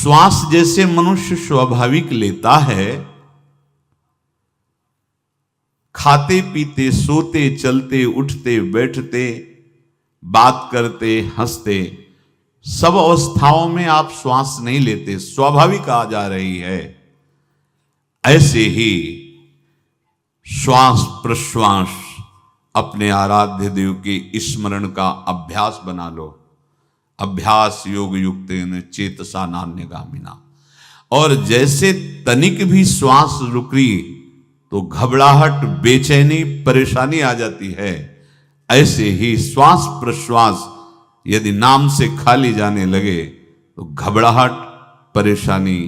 श्वास जैसे मनुष्य स्वाभाविक लेता है, खाते पीते सोते चलते उठते बैठते बात करते हंसते सब अवस्थाओं में आप श्वास नहीं लेते, स्वाभाविक आ जा रही है। ऐसे ही श्वास प्रश्वास अपने आराध्य देव के स्मरण का अभ्यास बना लो। अभ्यास योग युक्तेन चेतसा नान्यगामिना। और जैसे तनिक भी श्वास रुकी तो घबराहट बेचैनी परेशानी आ जाती है, ऐसे ही श्वास प्रश्वास यदि नाम से खाली जाने लगे तो घबराहट परेशानी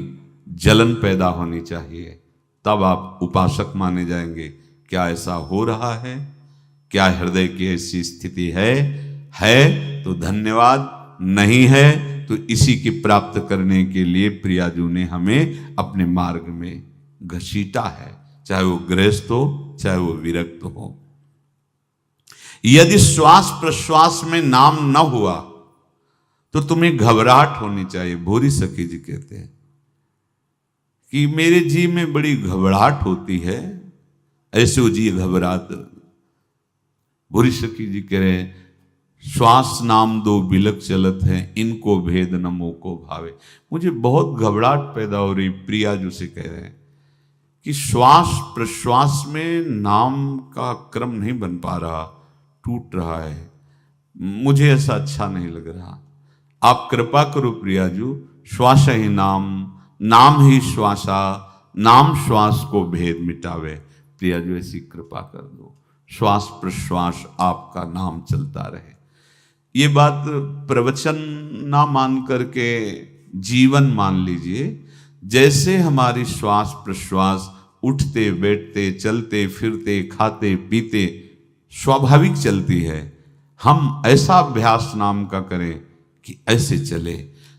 जलन पैदा होनी चाहिए, तब आप उपासक माने जाएंगे। क्या ऐसा हो रहा है? क्या हृदय की ऐसी स्थिति है तो धन्यवाद, नहीं है तो इसी की प्राप्त करने के लिए प्रियाजू ने हमें अपने मार्ग में घसीटा है, चाहे वो गृहस्थ हो चाहे वो विरक्त हो। यदि श्वास प्रश्वास में नाम न हुआ तो तुम्हें घबराहट होनी चाहिए। भूरी सखी जी कहते हैं कि मेरे जी में बड़ी घबराहट होती है, ऐसे वो जी घबरात। भूरी सखी जी कह रहे हैं श्वास नाम दो बिलक चलत है, इनको भेद न मोको भावे। मुझे बहुत घबराहट पैदा हो रही। प्रियाजू से कह रहे हैं कि श्वास प्रश्वास में नाम का क्रम नहीं बन पा रहा, टूट रहा है, मुझे ऐसा अच्छा नहीं लग रहा। आप कृपा करो प्रियाजू, श्वास ही नाम, नाम ही श्वासा, नाम श्वास को भेद मिटावे। प्रियाजू ऐसी कृपा कर दो, श्वास प्रश्वास आपका नाम चलता रहे। ये बात प्रवचन ना मान करके जीवन मान लीजिए। जैसे हमारी श्वास प्रश्वास उठते बैठते चलते फिरते खाते पीते स्वाभाविक चलती है, हम ऐसा अभ्यास नाम का करें कि ऐसे चले।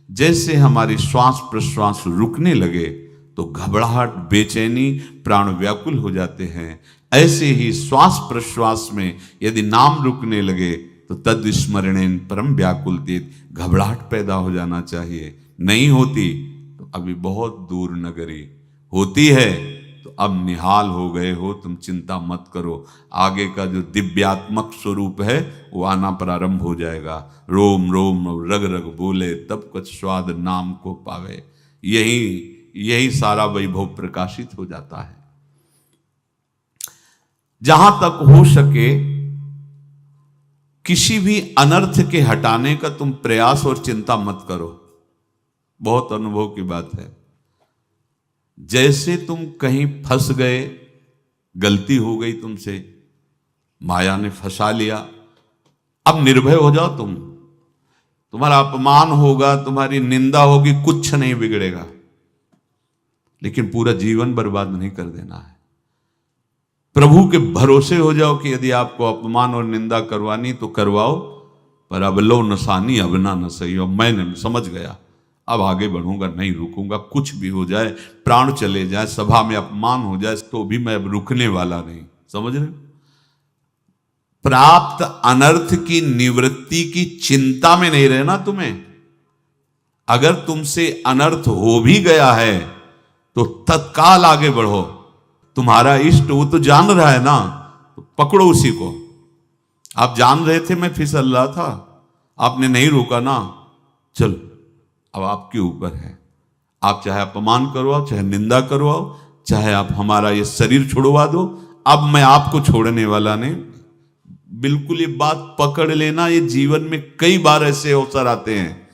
जैसे हमारी श्वास प्रश्वास रुकने लगे तो घबराहट बेचैनी प्राण व्याकुल हो जाते हैं, ऐसे ही श्वास प्रश्वास में यदि नाम रुकने लगे तो तद स्मरणेन परम व्याकुलतीत, घबराहट पैदा हो जाना चाहिए। नहीं होती तो अभी बहुत दूर नगरी, होती है तो अब निहाल हो गए हो, तुम चिंता मत करो। आगे का जो दिव्यात्मक स्वरूप है वो आना प्रारंभ हो जाएगा। रोम रोम रग रग बोले तब कुछ स्वाद नाम को पावे। यही सारा वैभव प्रकाशित हो जाता है। जहां तक हो सके किसी भी अनर्थ के हटाने का तुम प्रयास और चिंता मत करो। बहुत अनुभव की बात है। जैसे तुम कहीं फंस गए, गलती हो गई तुमसे, माया ने फंसा लिया, अब निर्भय हो जाओ। तुम्हारा अपमान होगा, तुम्हारी निंदा होगी, कुछ नहीं बिगड़ेगा, लेकिन पूरा जीवन बर्बाद नहीं कर देना है। प्रभु के भरोसे हो जाओ कि यदि आपको अपमान और निंदा करवानी तो करवाओ, पर अब लो नसानी अब ना न सही हो। मैंने समझ गया, अब आगे बढ़ूंगा, नहीं रुकूंगा। कुछ भी हो जाए, प्राण चले जाए, सभा में अपमान हो जाए, तो भी मैं अब रुकने वाला नहीं। समझ रहे? प्राप्त अनर्थ की निवृत्ति की चिंता में नहीं रहना तुम्हें। अगर तुमसे अनर्थ हो भी गया है तो तत्काल आगे बढ़ो। तुम्हारा इष्ट वो तो जान रहा है ना, तो पकड़ो उसी को। आप जान रहे थे मैं फिसल रहा था, आपने नहीं रोका ना, चलो अब आपके ऊपर है। आप चाहे अपमान करवाओ, चाहे निंदा करवाओ, चाहे आप हमारा ये शरीर छुड़वा दो, अब मैं आपको छोड़ने वाला नहीं। बिल्कुल ये बात पकड़ लेना। ये जीवन में कई बार ऐसे अवसर आते हैं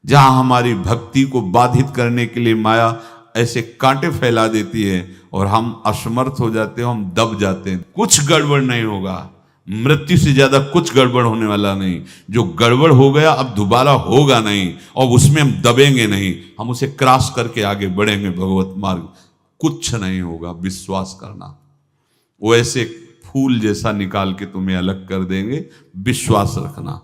जहां हमारी भक्ति को बाधित करने के लिए माया ऐसे कांटे फैला देती है और हम असमर्थ हो जाते हैं, हम दब जाते हैं। कुछ गड़बड़ नहीं होगा, मृत्यु से ज्यादा कुछ गड़बड़ होने वाला नहीं। जो गड़बड़ हो गया अब दोबारा होगा नहीं, और उसमें हम दबेंगे नहीं, हम उसे क्रॉस करके आगे बढ़ेंगे भगवत मार्ग। कुछ नहीं होगा, विश्वास करना। वो ऐसे फूल जैसा निकाल के तुम्हें अलग कर देंगे, विश्वास रखना।